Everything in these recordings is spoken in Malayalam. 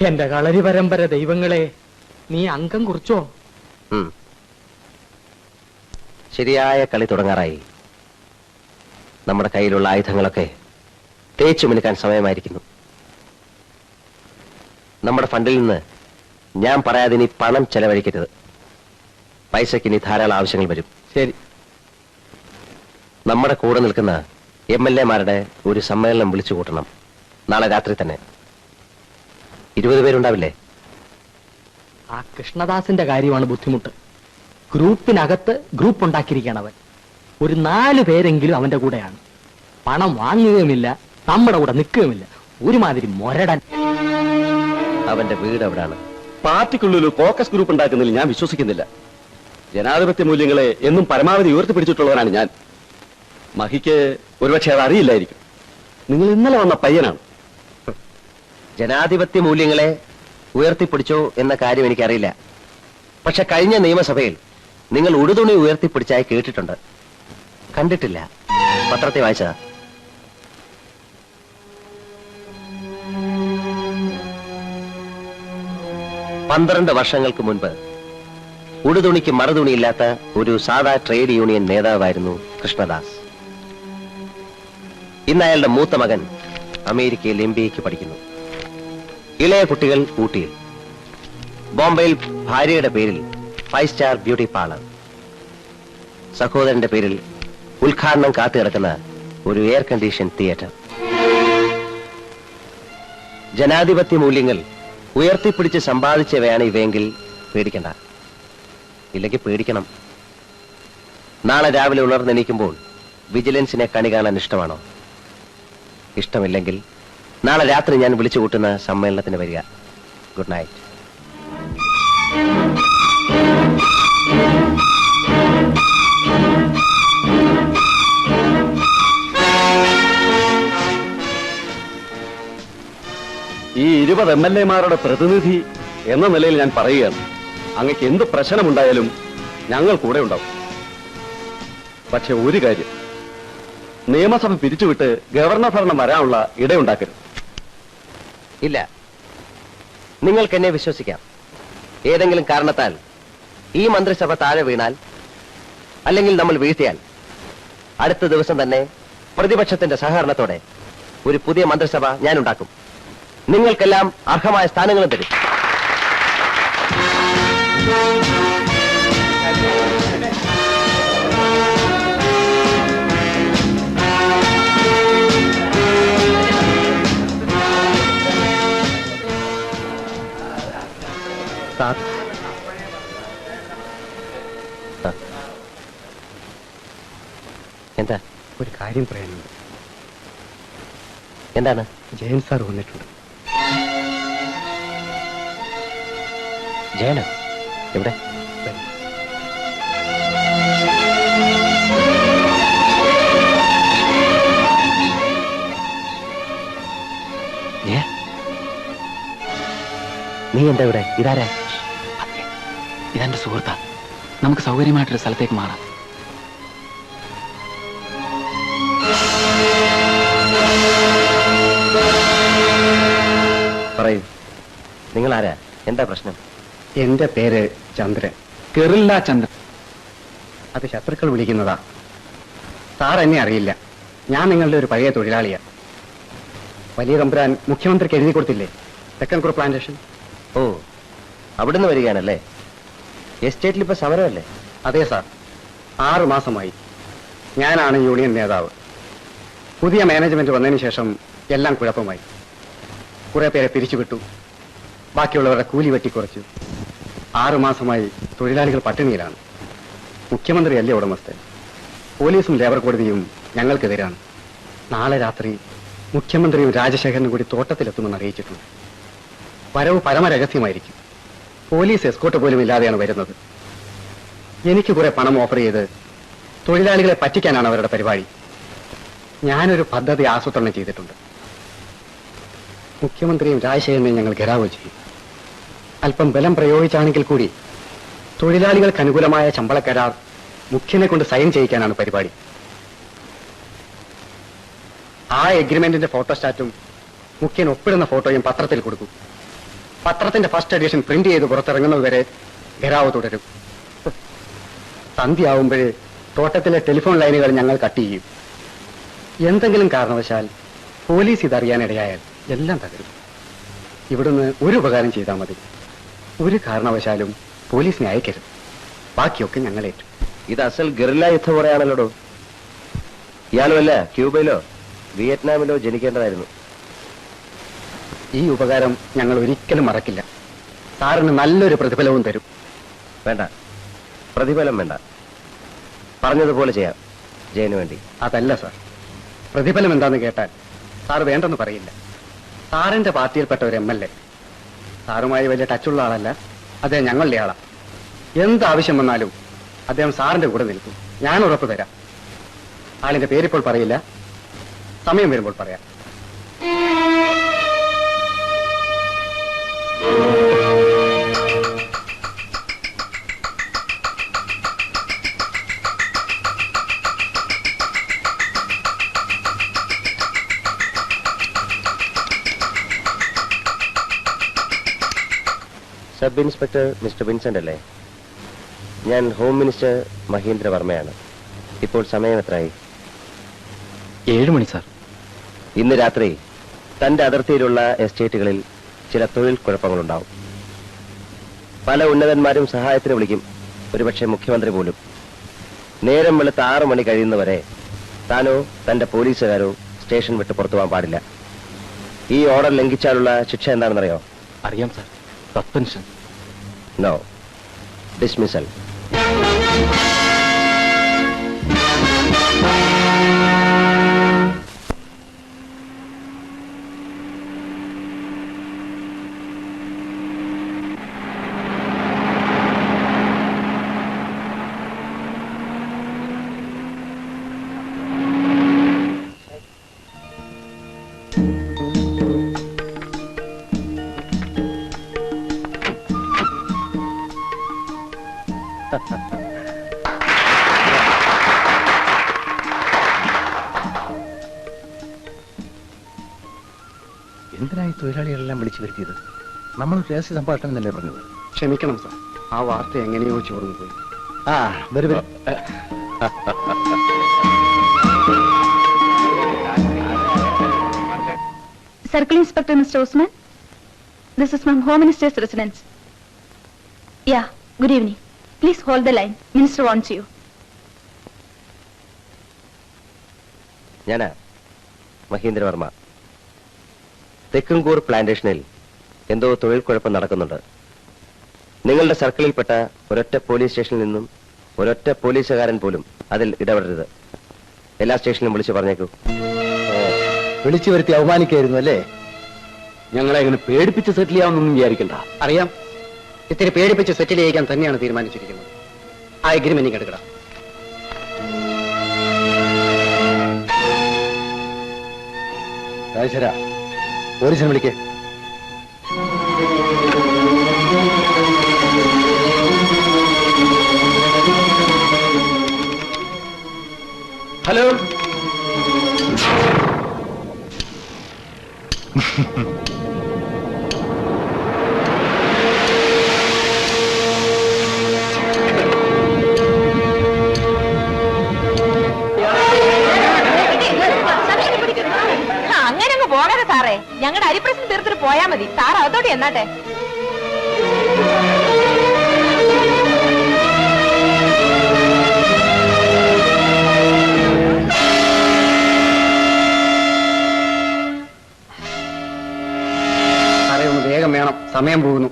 എന്റെ കളരി പരമ്പര ദൈവങ്ങളെ, നീ അംഗം കുറിച്ചോ? ശരിയായ കളി തുടങ്ങാറായി. നമ്മുടെ കയ്യിലുള്ള ആയുധങ്ങളൊക്കെ തേച്ചു മിനുക്കാൻ സമയമായിരിക്കുന്നു. നമ്മുടെ ഫണ്ടിൽ നിന്ന് ഞാൻ പറയാതെ ഇനി പണം ചെലവഴിക്കരുത്. പൈസയ്ക്ക് ഇനി ധാരാളം ആവശ്യങ്ങൾ വരും. ശരി. നമ്മുടെ കൂടെ നിൽക്കുന്ന MLA-മാരുടെ ഒരു സമ്മേളനം വിളിച്ചു കൂട്ടണം. നാളെ രാത്രി തന്നെ. 20 പേരുണ്ടാവില്ലേ? ആ കൃഷ്ണദാസിന്റെ കാര്യമാണ് ബുദ്ധിമുട്ട്. ഗ്രൂപ്പിനകത്ത് ഗ്രൂപ്പ് ഉണ്ടാക്കിയിരിക്കുകയാണ് അവൻ. ഒരു 4 പേരെങ്കിലും അവന്റെ കൂടെയാണ്. പണം വാങ്ങുകയുമില്ല, നമ്മുടെ കൂടെ നിൽക്കുകയുമില്ല. ഒരുമാതിരി മൊരടൻ. അവന്റെ വീട് എവിടാണ്? പാർട്ടിക്കുള്ളിൽ കോക്കസ് ഗ്രൂപ്പ് ഉണ്ടാക്കുന്നതിൽ ഞാൻ വിശ്വസിക്കുന്നില്ല. ജനാധിപത്യ മൂല്യങ്ങളെ എന്നും പരമാവധി ഉയർത്തിപ്പിടിച്ചിട്ടുള്ളവനാണ് ഞാൻ. മഹിക്ക് ഒരുപക്ഷെ അത് അറിയില്ലായിരിക്കും. നിങ്ങൾ ഇന്നലെ വന്ന പയ്യനാണ്. ജനാധിപത്യ മൂല്യങ്ങളെ ഉയർത്തിപ്പിടിച്ചോ എന്ന കാര്യം എനിക്കറിയില്ല. പക്ഷെ കഴിഞ്ഞ നിയമസഭയിൽ നിങ്ങൾ ഉടുതുണി ഉയർത്തിപ്പിടിച്ചായി കേട്ടിട്ടുണ്ട്. കണ്ടിട്ടില്ല. പത്രത്തെ വായിച്ചതാ. പന്ത്രണ്ട് വർഷങ്ങൾക്ക് മുൻപ് ഉടുതുണിക്ക് മറുതുണിയില്ലാത്ത ഒരു സാധാ ട്രേഡ് യൂണിയൻ നേതാവായിരുന്നു കൃഷ്ണദാസ്. ഇന്ന് അയാളുടെ മൂത്ത മകൻ അമേരിക്കയിൽ MBA-ക്ക് പഠിക്കുന്നു. ഇളയ കുട്ടികൾ ഊട്ടിയിൽ. ബോംബെയിൽ ഭാര്യയുടെ പേരിൽ 5 സ്റ്റാർ ബ്യൂട്ടി പാർലർ. സഹോദരന്റെ പേരിൽ ഉദ്ഘാടനം കാത്തുകിടക്കുന്ന ഒരു എയർ കണ്ടീഷൻ തിയേറ്റർ. ജനാധിപത്യ മൂല്യങ്ങൾ ഉയർത്തിപ്പിടിച്ച് സമ്പാദിച്ചവയാണ് ഇവയെങ്കിൽ പേടിക്കണ്ട. ഇല്ലെങ്കിൽ പേടിക്കണം. നാളെ രാവിലെ ഉണർന്നെണീക്കുമ്പോൾ വിജിലൻസിനെ കണി കാണാൻ ഇഷ്ടമാണോ? ഇഷ്ടമില്ലെങ്കിൽ നാളെ രാത്രി ഞാൻ വിളിച്ചു കൂട്ടുന്ന സമ്മേളനത്തിന് വരിക. Good night. ഈ 20 MLA-മാരുടെ പ്രതിനിധി എന്ന നിലയിൽ ഞാൻ പറയുകയാണ്, അങ്ങക്ക് എന്ത് പ്രശ്നമുണ്ടായാലും ഞങ്ങൾ കൂടെ ഉണ്ടാവും. പക്ഷെ ഒരു കാര്യം, നിയമസഭ പിരിച്ചുവിട്ട് ഗവർണർ ഭരണം വരാനുള്ള ഇടയുണ്ടാക്കരുത്. ഇല്ല, നിങ്ങൾക്ക് എന്നെ വിശ്വസിക്കാം. ഏതെങ്കിലും കാരണത്താൽ ഈ മന്ത്രിസഭ താഴെ വീണാൽ, അല്ലെങ്കിൽ നമ്മൾ വീഴ്ത്തിയാൽ, അടുത്ത ദിവസം തന്നെ പ്രതിപക്ഷത്തിന്റെ സഹകരണത്തോടെ ഒരു പുതിയ മന്ത്രിസഭ ഞാൻ ഉണ്ടാക്കും. നിങ്ങൾക്കെല്ലാം അർഹമായ സ്ഥാനങ്ങളും തരും. സാർ, എന്താ? ഒരു കാര്യം പറയാനുണ്ട്. എന്താണ്? ജയൻ സാർ വന്നിട്ടുണ്ട്. ജയന എവിടെ? നീ എന്താ ഇവിടെ? ഇതാരാ? ഇതെന്റെ സുഹൃത്താ. നമുക്ക് സൗകര്യമായിട്ടൊരു സ്ഥലത്തേക്ക് മാറാം. പറയൂ, നിങ്ങൾ ആരാ? എന്താ പ്രശ്നം? എന്റെ പേര് ചന്ദ്രൻ. കെറില്ല ചന്ദ്രൻ. അത് ശത്രുക്കൾ വിളിക്കുന്നതാ. സാർ എന്നെ അറിയില്ല. ഞാൻ നിങ്ങളുടെ ഒരു പഴയ തൊഴിലാളിയാ. വലിയ തമ്പുരാൻ മുഖ്യമന്ത്രിക്ക് എഴുതി കൊടുത്തില്ലേ തെക്കൻകുറ പ്ലാന്റേഷൻ? ഓ, അവിടുന്ന് വരികയാണല്ലേ? എസ്റ്റേറ്റിൽ ഇപ്പൊ സമരമല്ലേ? അതെ സാർ, 6 മാസമായി. ഞാനാണ് യൂണിയൻ നേതാവ്. പുതിയ മാനേജ്മെന്റ് വന്നതിന് ശേഷം എല്ലാം കുഴപ്പമായി. കുറെ പേരെ പിരിച്ചുവിട്ടു, ബാക്കിയുള്ളവരുടെ കൂലി വെട്ടിക്കുറച്ചു. 6 മാസമായി തൊഴിലാളികൾ പട്ടിണിയിലാണ്. മുഖ്യമന്ത്രിയല്ലേ ഉടമസ്ഥൻ. പോലീസും ലേബർ കോടതിയും ഞങ്ങൾക്കെതിരാണ്. നാളെ രാത്രി മുഖ്യമന്ത്രിയും രാജശേഖരനും കൂടി തോട്ടത്തിലെത്തുമെന്ന് അറിയിച്ചിട്ടുണ്ട്. വരവ് പരമരഹസ്യമായിരിക്കും. പോലീസ് എസ്കോട്ട് പോലും ഇല്ലാതെയാണ് വരുന്നത്. എനിക്ക് കുറെ പണം ഓഫർ ചെയ്ത് തൊഴിലാളികളെ പറ്റിക്കാനാണ് അവരുടെ പരിപാടി. ഞാനൊരു പദ്ധതി ആസൂത്രണം ചെയ്തിട്ടുണ്ട്. മുഖ്യമന്ത്രിയും രാജശേഖരനെയും ഞങ്ങൾ ഘെരാവോ ചെയ്യും. അല്പം ബലം പ്രയോഗിച്ചാണെങ്കിൽ കൂടി തൊഴിലാളികൾക്ക് അനുകൂലമായ ശമ്പള കരാർ മുഖ്യനെ കൊണ്ട് സൈൻ ചെയ്യിക്കാനാണ് പരിപാടി. ആ എഗ്രിമെന്റിന്റെ ഫോട്ടോസ്റ്റാറ്റും മുഖ്യൻ ഒപ്പിടുന്ന ഫോട്ടോയും പത്രത്തിൽ കൊടുക്കും. പത്രത്തിന്റെ ഫസ്റ്റ് എഡിഷൻ പ്രിന്റ് ചെയ്ത് പുറത്തിറങ്ങുന്നത് വരെ ഘെരാവ് തുടരും. സന്ധ്യയാവുമ്പോഴേ തോട്ടത്തിലെ ടെലിഫോൺ ലൈനുകൾ ഞങ്ങൾ കട്ട് ചെയ്യും. എന്തെങ്കിലും കാരണവശാൽ പോലീസ് ഇതറിയാനിടയായാൽ എല്ലാം തകരും. ഇവിടുന്ന് ഒരു ഉപകാരം ചെയ്താൽ മതി. ഒരു കാരണവശാലും പോലീസിനെ അയക്കരുത്. ബാക്കിയൊക്കെ ഞങ്ങളേറ്റു. ഇത് അസൽ ഗറില്ല യുദ്ധം പറയാണല്ലോ. ഇയാളുമല്ല ക്യൂബയിലോ വിയറ്റ്നാമിലോ ജനിക്കേണ്ടതായിരുന്നു. ഈ ഉപകാരം ഞങ്ങൾ ഒരിക്കലും മറക്കില്ല. സാറിന് നല്ലൊരു പ്രതിഫലവും തരും. വേണ്ട, പ്രതിഫലം വേണ്ട. പറഞ്ഞതുപോലെ ചെയ്യാം ജയന് വേണ്ടി. അതല്ല സാർ, പ്രതിഫലം എന്താന്ന് കേട്ടാൽ സാർ വേണ്ടെന്ന് പറയില്ല. സാറിന്റെ പാർട്ടിയിൽപ്പെട്ട ഒരു MLA. സാറുമായി വലിയ ടച്ചുള്ള ആളല്ല, അദ്ദേഹം ഞങ്ങളുടെ ആളാ. എന്താവശ്യം വന്നാലും അദ്ദേഹം സാറിന്റെ കൂടെ നിൽക്കും. ഞാൻ ഉറപ്പ് തരാം. ആളിന്റെ പേരിപ്പോൾ പറയില്ല, സമയം വരുമ്പോൾ പറയാം. സബ് ഇൻസ്പെക്ടർ മിസ്റ്റർ വിൻസെന്റ് അല്ലേ? ഞാൻ ഹോം മിനിസ്റ്റർ മഹീന്ദ്ര വർമ്മയാണ്. ഇപ്പോൾ സമയം എത്രയായി? 7 മണി സാർ. ഇന്ന് രാത്രി തന്റെ അതിർത്തിയിലുള്ള എസ്റ്റേറ്റുകളിൽ ചില തൊഴിൽ കുഴപ്പങ്ങളുണ്ടാവും. പല ഉന്നതന്മാരും സഹായത്തിന് വിളിക്കും, ഒരുപക്ഷെ മുഖ്യമന്ത്രി പോലും. നേരം വെളുത്ത് 6 മണി കഴിയുന്നവരെ താനോ തന്റെ പോലീസുകാരോ സ്റ്റേഷൻ വിട്ട് പുറത്തു പോകാൻ പാടില്ല. ഈ ഓർഡർ ലംഘിച്ചാലുള്ള ശിക്ഷ എന്താണെന്നറിയോ? അറിയാം സാർ. സസ്പെൻഷൻ. No, dismissal. എന്തിനായി തൊഴിലാളികളെല്ലാം വിളിച്ചു വരുത്തിയത്? നമ്മൾ രഹസ്യ സംഭാഷണം എന്നല്ലേ പറഞ്ഞത്? ക്ഷമിക്കണം സാർ, ആ വാർത്ത എങ്ങനെയോ ചോർന്നു പോയി. ആ വരും വരും. Circle Inspector Mr. Osman, this is from Home Minister's residence. Yeah, good evening. Please hold the line. Minister wants you. ഞാനാ മഹീന്ദ്ര വർമ്മ. തെക്കുംകൂർ പ്ലാന്റേഷനിൽ എന്തോ തൊഴിൽ കുഴപ്പം നടക്കുന്നുണ്ട്. നിങ്ങളുടെ സർക്കിളിൽപ്പെട്ട ഒരൊറ്റ പോലീസ് സ്റ്റേഷനിൽ നിന്നും ഒരൊറ്റ പോലീസുകാരൻ പോലും അതിൽ ഇടപെടരുത്. എല്ലാ സ്റ്റേഷനിലും വിളിച്ചു പറഞ്ഞേക്കൂ. വിളിച്ചു വരുത്തി അവമാനിക്കായിരുന്നു അല്ലേ? ഞങ്ങളെ ഇങ്ങനെ പേടിപ്പിച്ച് സെറ്റിൽ ചെയ്യാമെന്നൊന്നും വിചാരിക്കണ്ട. അറിയാം, ഇത്തിരി പേടിപ്പിച്ച് സെറ്റിൽ ചെയ്യിക്കാൻ തന്നെയാണ് തീരുമാനിച്ചിരിക്കുന്നത്. ആ എഗ്രിമെന്റ് എടുക്കണം. രാജേശ്വര, പോലീസിനെ വിളിക്കേ. ഹലോ, അങ്ങനെ അങ്ങ് പോകാതെ സാറേ, ഞങ്ങളുടെ അരിപ്രശ്നം തീർത്തിട്ട് പോയാ മതി. സാർ അതോടെ എന്നാട്ടെ. സാറേ, ഒന്ന് വേഗം വേണം, സമയം പോകുന്നു.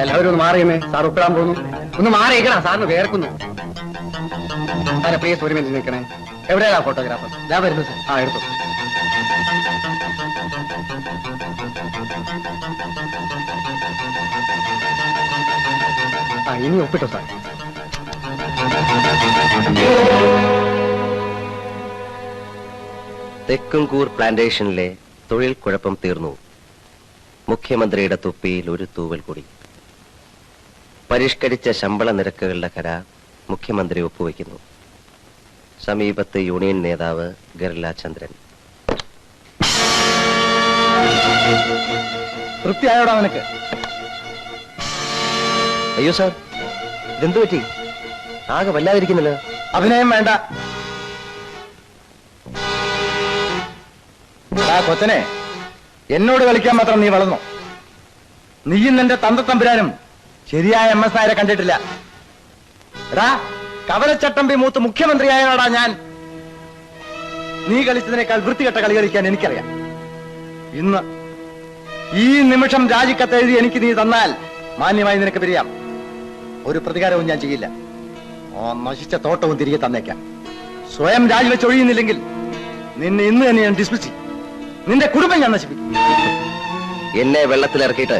എല്ലാവരും ഒന്ന് മാറിയുമേ, സാർ ഒപ്പിടാൻ പോകുന്നു. ഒന്ന് മാറിയേക്കണ, സാറിന് വേർക്കുന്നു. സാറെ പ്ലീസ് ഒരു മിനിറ്റ് നിൽക്കണേ. എവിടെയാ ഫോട്ടോഗ്രാഫർ? ഞാൻ വരുന്നു സാർ. ആ, എടുത്തു. ആ, ഇനി ഒപ്പിട്ടോ സാർ. തെക്കുംകൂർ പ്ലാന്റേഷനിലെ തൊഴിൽ കുഴപ്പം തീർന്നു. മുഖ്യമന്ത്രിയുടെ തൊപ്പിയിൽ ഒരു തൂവൽ കൂടി. പരിഷ്കരിച്ച ശമ്പള നിരക്കുകളുടെ കരാർ മുഖ്യമന്ത്രി ഒപ്പുവെക്കുന്നു. സമീപത്ത് യൂണിയൻ നേതാവ് ഗർല ചന്ദ്രൻ. തൃപ്തിയായോടാ നിനക്ക്? അയ്യോ സാർ, ഇതെന്തു പറ്റി? ആകെ വല്ലാതിരിക്കുന്നല്ലോ. അഭിനയം വേണ്ട. കൊച്ചനെ, എന്നോട് കളിക്കാൻ മാത്രം നീ വളർന്നു. നീയും നിന്റെ തന്തത്തമ്പുരാനും ശരിയായ MS നായരെ കണ്ടിട്ടില്ല. എടാ, കവലച്ചട്ടമ്പി മൂത്ത് മുഖ്യമന്ത്രിയായതാടാ ഞാൻ. നീ കളിച്ചതിനേക്കാൾ വൃത്തികെട്ട കളി കളിക്കാൻ എനിക്കറിയാം. ഇന്ന് ഈ നിമിഷം രാജിക്കത്തെഴുതി എനിക്ക് നീ തന്നാൽ മാന്യമായി നിനക്ക് പിരിയാം. ഒരു പ്രതികാരവും ഞാൻ ചെയ്യില്ല. ആ നശിച്ച തോട്ടവും തിരികെ തന്നേക്കാം. സ്വയം രാജിവെച്ചൊഴിയുന്നില്ലെങ്കിൽ നിന്നെ ഇന്ന് തന്നെ ഞാൻ ഡിസ്മിസ് ചെയ്യും. നിന്റെ കുടുംബം ഞാൻ നശിപ്പിക്കും. എന്നെ വെള്ളത്തിലിറക്കിയിട്ട്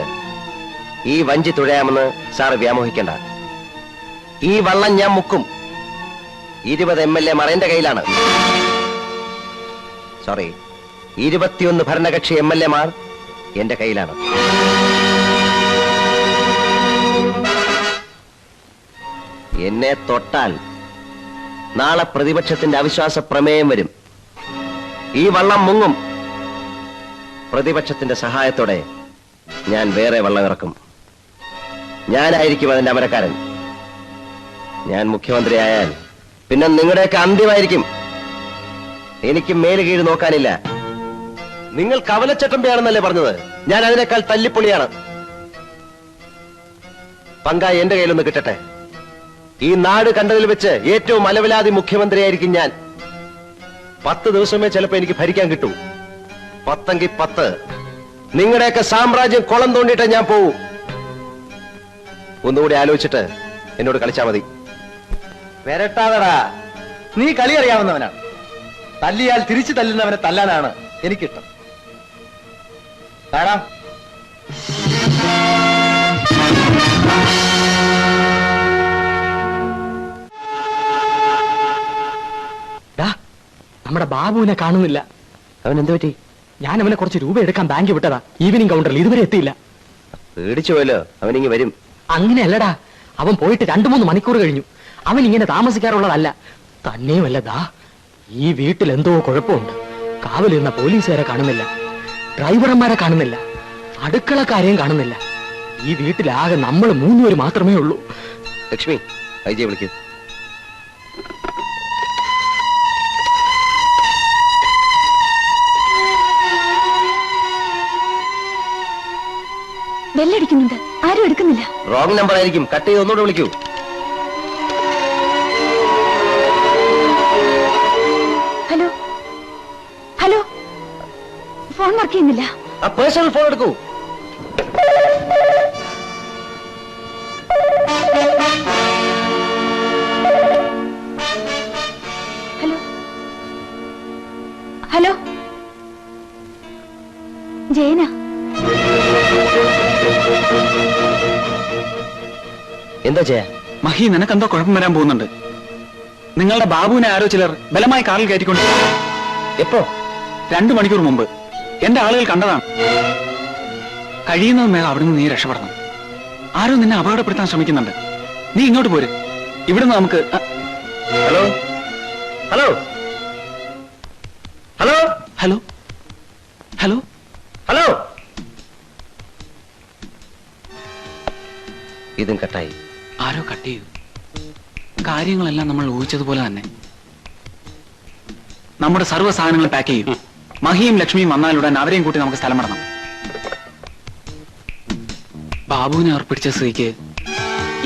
ഈ വഞ്ചി തുഴയാമെന്ന് സാറ് വ്യാമോഹിക്കണ്ട. ഈ വള്ളം ഞാൻ മുക്കും. 20 MLA മാർ എന്റെ കയ്യിലാണ്. സോറി, 21 ഭരണകക്ഷി MLA മാർ എന്റെ കയ്യിലാണ്. എന്നെ തൊട്ടാൽ നാളെ പ്രതിപക്ഷത്തിന്റെ അവിശ്വാസ പ്രമേയം വരും. ഈ വള്ളം മുങ്ങും. പ്രതിപക്ഷത്തിന്റെ സഹായത്തോടെ ഞാൻ വേറെ വള്ളം ഇറക്കും. ഞാനായിരിക്കും അതിന്റെ അമരക്കാരൻ. ഞാൻ മുഖ്യമന്ത്രിയായാൽ പിന്നെ നിങ്ങളുടെയൊക്കെ അന്ത്യമായിരിക്കും. എനിക്ക് മേലുകീഴ് നോക്കാനില്ല. നിങ്ങൾ കവലച്ചട്ടമ്പയാണെന്നല്ലേ പറഞ്ഞത്? ഞാൻ അതിനേക്കാൾ തല്ലിപ്പൊളിയാണ്. പങ്കായി എന്റെ കയ്യിലൊന്ന് കിട്ടട്ടെ. ഈ നാട് കണ്ടതിൽ വെച്ച് ഏറ്റവും അലവലാതി മുഖ്യമന്ത്രിയായിരിക്കും ഞാൻ. 10 ദിവസമേ ചിലപ്പോ എനിക്ക് ഭരിക്കാൻ കിട്ടൂ. 10 എങ്കിൽ 10. നിങ്ങളുടെയൊക്കെ സാമ്രാജ്യം കുളം തോണ്ടിയിട്ട് ഞാൻ പോവും. ഒന്നുകൂടി ആലോചിച്ചിട്ട് എന്നോട് കളിച്ചാ മതി. വരട്ടാതടാ, നീ കളി അറിയാവുന്നവനാണ്. തല്ലിയാൽ തിരിച്ചു തല്ലുന്നവനെ തല്ലാനാണ് എനിക്കിഷ്ടം. കാണാം. നമ്മുടെ ബാബുവിനെ കാണുന്നില്ല. അവൻ എന്ത് പറ്റി? ഞാൻ അവനെ കുറച്ച് രൂപ എടുക്കാൻ ബാങ്ക് വിട്ടതാ. ഈവനിങ് കൗണ്ടറിൽ ഇതുവരെ എത്തിയില്ല. പേടിച്ചു പോയല്ലോ. അവനിങ്ങി വരും. അങ്ങനെയല്ലടാ, അവൻ പോയിട്ട് 2-3 മണിക്കൂർ കഴിഞ്ഞു. അവൻ ഇങ്ങനെ താമസിക്കാറുള്ളതല്ല. തന്നെയുമല്ലതാ, ഈ വീട്ടിൽ എന്തോ കുഴപ്പമുണ്ട്. കാവലിരുന്ന പോലീസുകാരെ കാണുന്നില്ല, ഡ്രൈവർമാരെ കാണുന്നില്ല, അടുക്കളക്കാരെയും കാണുന്നില്ല. ഈ വീട്ടിലാകെ നമ്മൾ 3 പേര് മാത്രമേ ഉള്ളൂ. ലക്ഷ്മി, ഐജിയെ വിളിക്കൂ. ബെല്ലടിക്കുന്നുണ്ട്, ആരും എടുക്കുന്നില്ല. റോങ് നമ്പർ ആയിരിക്കും. കട്ട് ചെയ്ത് ഒന്നുകൂടെ വിളിക്കൂ. ഹലോ ഹലോ, ഫോൺ വർക്ക് ചെയ്യുന്നില്ല. ആ പേഴ്സണൽ ഫോൺ എടുക്കൂ. Hello hello, Jayana. എന്താ ചെയ്യാ? മഹി, നിനക്കെന്തോ കുഴപ്പം വരാൻ പോകുന്നുണ്ട്. നിങ്ങളുടെ ബാബുവിനെ ആരോ ചിലർ ബലമായി കാറിൽ കയറ്റിക്കൊണ്ട്. എപ്പോ? 2 മണിക്കൂർ മുമ്പ് എന്റെ ആളുകൾ കണ്ടതാണ്. കഴിയുന്നതും വേഗം അവിടുന്ന് നീ രക്ഷപ്പെടണം. ആരോ നിന്നെ അപകടപ്പെടുത്താൻ ശ്രമിക്കുന്നുണ്ട്. നീ ഇങ്ങോട്ട് പോര്. ഇവിടുന്ന് നമുക്ക്. Hello hello hello hello hello hello. ഇതും കട്ടായി. ആരോ കട്ട് ചെയ്തു. കാര്യങ്ങളെല്ലാം നമ്മൾ ഊഹിച്ചതുപോലെ തന്നെ. നമ്മുടെ സർവ്വ സാധനങ്ങളും പാക്ക് ചെയ്യും. മഹിയും ലക്ഷ്മിയും വന്നാലുടൻ അവരെയും കൂട്ടി നമുക്ക് സ്ഥലം വിടണം. ബാബുവിനെ അവർ പിടിച്ച സ്ത്രീക്ക്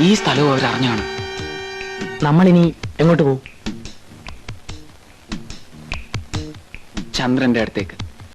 ഈ സ്ഥലവും അവരറിഞ്ഞാണ്. നമ്മളിനി എങ്ങോട്ട് പോകും? ചന്ദ്രന്റെ അടുത്തേക്ക്.